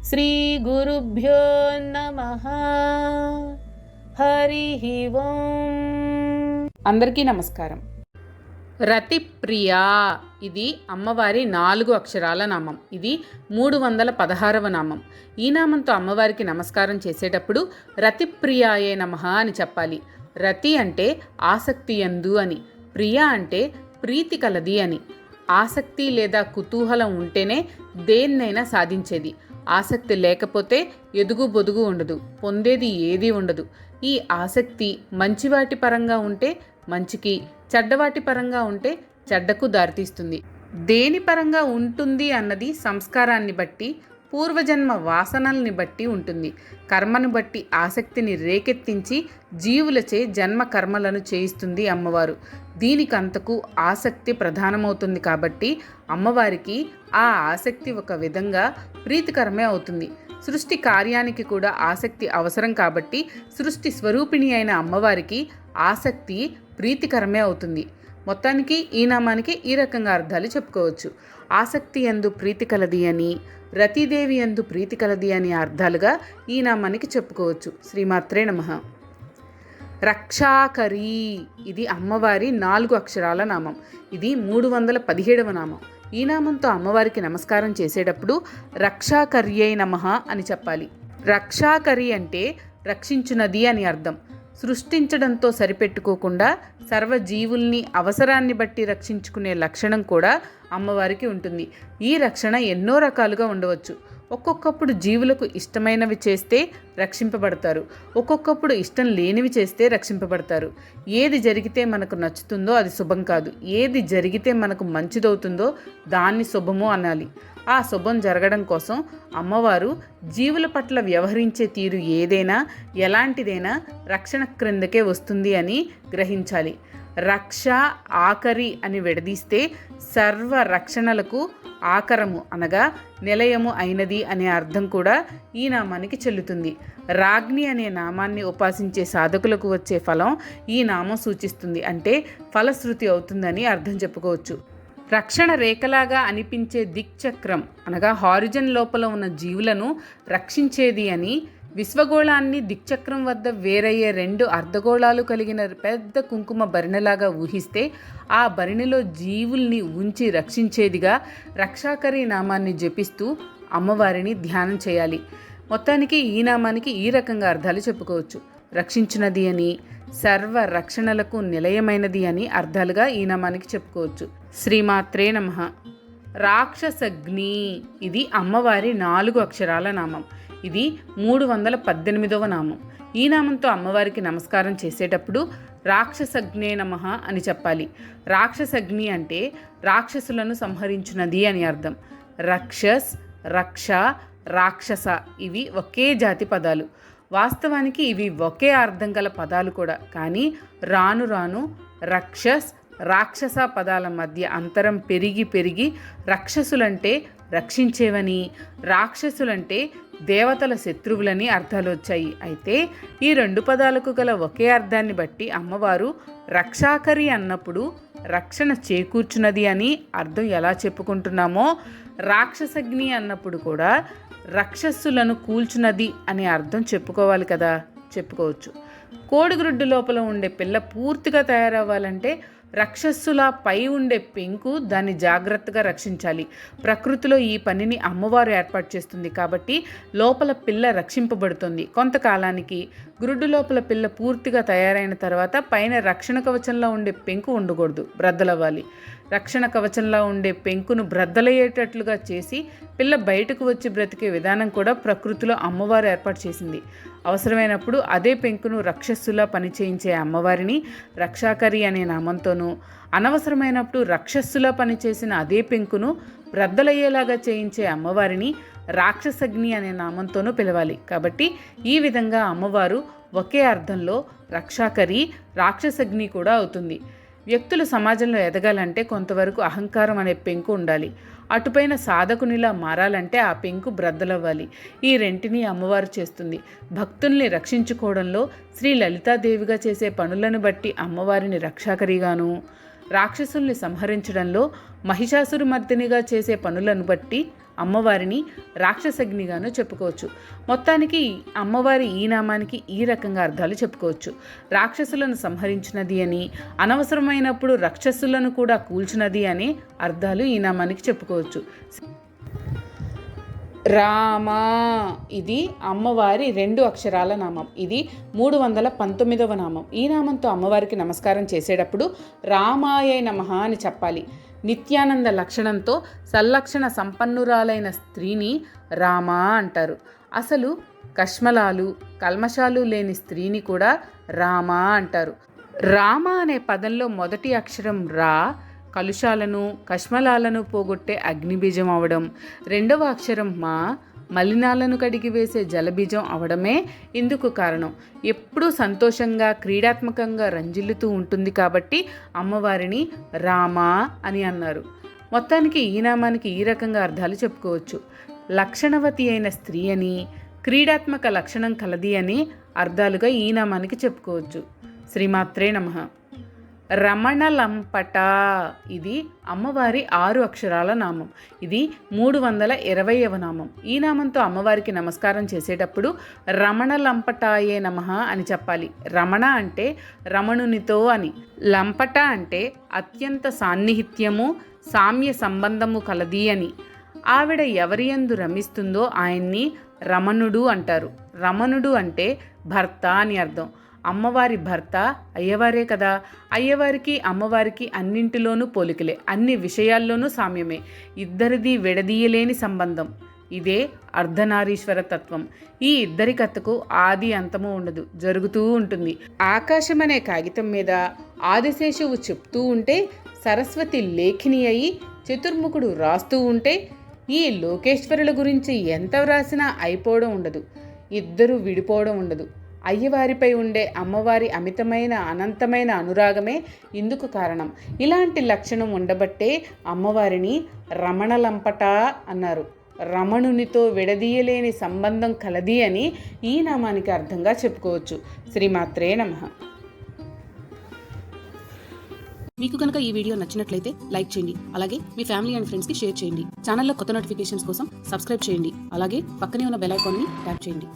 శ్రీ గురుభ్యో నమః. హరి ఓం. అందరికీ నమస్కారం. రతిప్రియ ఇది అమ్మవారి 4 అక్షరాల నామం. ఇది 316వ నామం. ఈ నామంతో అమ్మవారికి నమస్కారం చేసేటప్పుడు రతిప్రియాయే నమః అని చెప్పాలి. రతి అంటే ఆసక్తి యందు అని, ప్రియ అంటే ప్రీతి కలది అని. ఆసక్తి లేదా కుతూహలం ఉంటేనే దేన్నైనా సాధించేది. ఆసక్తి లేకపోతే ఎదుగు బొదుగు ఉండదు, పొందేది ఏదీ ఉండదు. ఈ ఆసక్తి మంచివాటి పరంగా ఉంటే మంచికి, చెడ్డవాటి పరంగా ఉంటే చెడ్డకు దారితీస్తుంది. దేని పరంగా ఉంటుంది అన్నది సంస్కారాన్ని బట్టి, పూర్వజన్మ వాసనల్ని బట్టి ఉంటుంది. కర్మను బట్టి ఆసక్తిని రేకెత్తించి జీవులచే జన్మ కర్మలను చేయిస్తుంది అమ్మవారు. దీనికంతకు ఆసక్తి ప్రధానమవుతుంది కాబట్టి అమ్మవారికి ఆ ఆసక్తి ఒక విధంగా ప్రీతికరమే అవుతుంది. సృష్టి కార్యానికి కూడా ఆసక్తి అవసరం కాబట్టి సృష్టి స్వరూపిణి అయిన అమ్మవారికి ఆసక్తి ప్రీతికరమే అవుతుంది. మొత్తానికి ఈ నామానికి ఈ రకంగా అర్థాలు చెప్పుకోవచ్చు. ఆసక్తి యందు ప్రీతి కలది అని, రతీదేవి యందు ప్రీతి కలది అని అర్థాలుగా ఈ నామానికి చెప్పుకోవచ్చు. శ్రీమాత్రే నమః. రక్షాకరీ ఇది అమ్మవారి 4 అక్షరాల నామం. ఇది 317వ నామం. ఈ నామంతో అమ్మవారికి నమస్కారం చేసేటప్పుడు రక్షాకర్యై నమః అని చెప్పాలి. రక్షాకరి అంటే రక్షించునది అని అర్థం. సృష్టించడంతో సరిపెట్టుకోకుండా సర్వజీవుల్ని అవసరాన్ని బట్టి రక్షించుకునే లక్షణం కూడా అమ్మవారికి ఉంటుంది. ఈ రక్షణ ఎన్నో రకాలుగా ఉండవచ్చు. ఒక్కొక్కప్పుడు జీవులకు ఇష్టమైనవి చేస్తే రక్షింపబడతారు, ఒక్కొక్కప్పుడు ఇష్టం లేనివి చేస్తే రక్షింపబడతారు. ఏది జరిగితే మనకు నచ్చుతుందో అది శుభం కాదు, ఏది జరిగితే మనకు మంచిదవుతుందో దాన్ని శుభము అనాలి. ఆ శుభం జరగడం కోసం అమ్మవారు జీవుల పట్ల వ్యవహరించే తీరు ఏదైనా, ఎలాంటిదైనా రక్షణ క్రిందకే వస్తుంది అని గ్రహించాలి. రక్ష, ఆకరి అని విడదీస్తే సర్వ రక్షణలకు ఆకరము అనగా నిలయము అయినది అనే అర్థం కూడా ఈ నామానికి చెల్లుతుంది. రాజ్ఞి అనే నామాన్ని ఉపాసించే సాధకులకు వచ్చే ఫలం ఈ నామం సూచిస్తుంది. అంటే ఫలశ్రుతి అవుతుందని అర్థం చెప్పుకోవచ్చు. రక్షణ రేఖలాగా అనిపించే దిక్చక్రం అనగా హారిజన్ లోపల ఉన్న జీవులను రక్షించేది అని, విశ్వగోళాన్ని దిక్చక్రం వద్ద వేరయ్యే 2 అర్ధగోళాలు కలిగిన పెద్ద కుంకుమ భరిణెలాగా ఊహిస్తే ఆ భరిణిలో జీవుల్ని ఉంచి రక్షించేదిగా రక్షాకరి నామాన్ని జపిస్తూ అమ్మవారిని ధ్యానం చేయాలి. మొత్తానికి ఈ నామానికి ఈ రకంగా అర్థాలు చెప్పుకోవచ్చు. రక్షించినది అని, సర్వ రక్షణలకు నిలయమైనది అని అర్థాలుగా ఈ నామానికి చెప్పుకోవచ్చు. శ్రీమాత్రే నమః. రాక్షసగ్ని ఇది అమ్మవారి 4 అక్షరాల నామం. ఇది 318వ నామం. ఈ నామంతో అమ్మవారికి నమస్కారం చేసేటప్పుడు రాక్షసగ్నే నమః అని చెప్పాలి. రాక్షసగ్ని అంటే రాక్షసులను సంహరించున్నది అని అర్థం. రక్షస్, రక్ష, రాక్షస ఇవి ఒకే జాతి పదాలు. వాస్తవానికి ఇవి ఒకే అర్థం గల పదాలు కూడా. కానీ రాను రాను రక్షస్, రాక్షస పదాల మధ్య అంతరం పెరిగి పెరిగి రక్షసులంటే రక్షించేవని, రాక్షసులంటే దేవతల శత్రువులని అర్థాలు వచ్చాయి. అయితే ఈ 2 పదాలకు గల ఒకే అర్థాన్ని బట్టి అమ్మవారు రక్షాకరి అన్నప్పుడు రక్షణ చేకూర్చున్నది అని అర్థం ఎలా చెప్పుకుంటున్నామో, రాక్షసగ్ని అన్నప్పుడు కూడా రాక్షసులను కూల్చున్నది అనే అర్థం చెప్పుకోవాలి కదా, చెప్పుకోవచ్చు. కోడిగ్రుడ్డు లోపల ఉండే పిల్ల పూర్తిగా తయారవ్వాలంటే రాక్షసులా పై ఉండే పెంకు దాన్ని జాగ్రత్తగా రక్షించాలి. ప్రకృతిలో ఈ పనిని అమ్మవారు ఏర్పాటు చేస్తుంది కాబట్టి లోపల పిల్ల రక్షింపబడుతుంది. కొంతకాలానికి గ్రుడ్డు లోపల పిల్ల పూర్తిగా తయారైన తర్వాత పైన రక్షణ కవచంలో ఉండే పెంకు ఉండకూడదు, బ్రద్దలవ్వాలి. రక్షణ కవచంలో ఉండే పెంకును బ్రద్దలయ్యేటట్లుగా చేసి పిల్ల బయటకు వచ్చి బ్రతికే విధానం కూడా ప్రకృతిలో అమ్మవారు ఏర్పాటు చేసింది. అవసరమైనప్పుడు అదే పెంకును రక్షస్సులా పనిచేయించే అమ్మవారిని రక్షాకరి అనే నామంతోనూ, అనవసరమైనప్పుడు రక్షస్సులా పనిచేసిన అదే పెంకును బ్రద్దలయ్యేలాగా చేయించే అమ్మవారిని రాక్షసగ్ని అనే నామంతోనూ పిలవాలి. కాబట్టి ఈ విధంగా అమ్మవారు ఒకే అర్థంలో రక్షాకరి, రాక్షసగ్ని కూడా అవుతుంది. వ్యక్తులు సమాజంలో ఎదగాలంటే కొంతవరకు అహంకారం అనే పెంకు ఉండాలి. అటుపైన సాధకునిలా మారాలంటే ఆ పెంకు బ్రద్దలవ్వాలి. ఈ రెంటిని అమ్మవారు చేస్తుంది. భక్తుల్ని రక్షించుకోవడంలో శ్రీ లలితాదేవిగా చేసే పనులను బట్టి అమ్మవారిని రక్షాకరిగాను, రాక్షసుల్ని సంహరించడంలో మహిషాసురమర్దినిగా చేసే పనులను బట్టి అమ్మవారిని రాక్షసగ్నిగాను చెప్పుకోవచ్చు. మొత్తానికి అమ్మవారి ఈ నామానికి ఈ రకంగా అర్థాలు చెప్పుకోవచ్చు. రాక్షసులను సంహరించినది అని, అనవసరమైనప్పుడు రాక్షసులను కూడా కూల్చినది అని అర్థాలు ఈ నామానికి చెప్పుకోవచ్చు. రామ, ఇది అమ్మవారి 2 అక్షరాల నామం. ఇది 319వ నామం. ఈ నామంతో అమ్మవారికి నమస్కారం చేసేటప్పుడు రామాయ నమః అని చెప్పాలి. నిత్యానంద లక్షణంతో సల్లక్షణ సంపన్నురాలైన స్త్రీని రామ అంటారు. అసలు కల్మషాలు లేని స్త్రీని కూడా రామ అంటారు. రామ అనే పదంలో మొదటి అక్షరం రా కలుషాలను కష్మలాలను పోగొట్టే అగ్నిబీజం అవడం, రెండవ అక్షరం మా మలినాలను కడిగి వేసే జలబీజం అవడమే ఇందుకు కారణం. ఎప్పుడూ సంతోషంగా క్రీడాత్మకంగా రంజిల్లుతూ ఉంటుంది కాబట్టి అమ్మవారిని రామా అని అన్నారు. మొత్తానికి ఈ నామానికి ఈ రకంగా అర్థాలు చెప్పుకోవచ్చు. లక్షణవతి అయిన స్త్రీ అని, క్రీడాత్మక లక్షణం కలది అని అర్థాలుగా ఈ నామానికి చెప్పుకోవచ్చు. శ్రీమాత్రే నమః. రమణలంపట, ఇది అమ్మవారి 6 అక్షరాల నామం. ఇది 320వ నామం. ఈ నామంతో అమ్మవారికి నమస్కారం చేసేటప్పుడు రమణలంపటాయే నమః అని చెప్పాలి. రమణ అంటే రమణునితో అని, లంపట అంటే అత్యంత సాన్నిహిత్యము సామ్య సంబంధము కలది అని. ఆవిడ ఎవరియందు రమిస్తుందో ఆయన్ని రమణుడు అంటారు. రమణుడు అంటే భర్త అని అర్థం. అమ్మవారి భర్త అయ్యవారే కదా. అయ్యవారికి అమ్మవారికి అన్నింటిలోనూ పోలికలే, అన్ని విషయాల్లోనూ సామ్యమే. ఇద్దరిది విడదీయలేని సంబంధం. ఇదే అర్ధనారీశ్వర తత్వం. ఈ ఇద్దరి కథకు ఆది అంతము ఉండదు, జరుగుతూ ఉంటుంది. ఆకాశం అనే కాగితం మీద ఆదిశేషువు చెప్తూ ఉంటే, సరస్వతి లేఖిని అయి చతుర్ముఖుడు రాస్తూ ఉంటే, ఈ లోకేశ్వరుల గురించి ఎంత వ్రాసినా అయిపోవడం ఉండదు, ఇద్దరు విడిపోవడం ఉండదు. అయ్యవారిపై ఉండే అమ్మవారి అమితమైన అనంతమైన అనురాగమే ఇందుకు కారణం. ఇలాంటి లక్షణం ఉండబట్టే అమ్మవారిని రమణలంపట అన్నారు. రమణునితో విడదీయలేని సంబంధం కలది అని ఈ నామానికి అర్థంగా చెప్పుకోవచ్చు. శ్రీమాత్రే నమః. మీకు కనుక ఈ వీడియో నచ్చినట్లయితే లైక్ చేయండి. అలాగే మీ ఫ్యామిలీ అండ్ ఫ్రెండ్స్కి షేర్ చేయండి. ఛానల్లో కొత్త నోటిఫికేషన్స్ కోసం సబ్స్క్రైబ్ చేయండి. అలాగే పక్కనే ఉన్న బెల్ ఐకాన్ని ట్యాప్ చేయండి.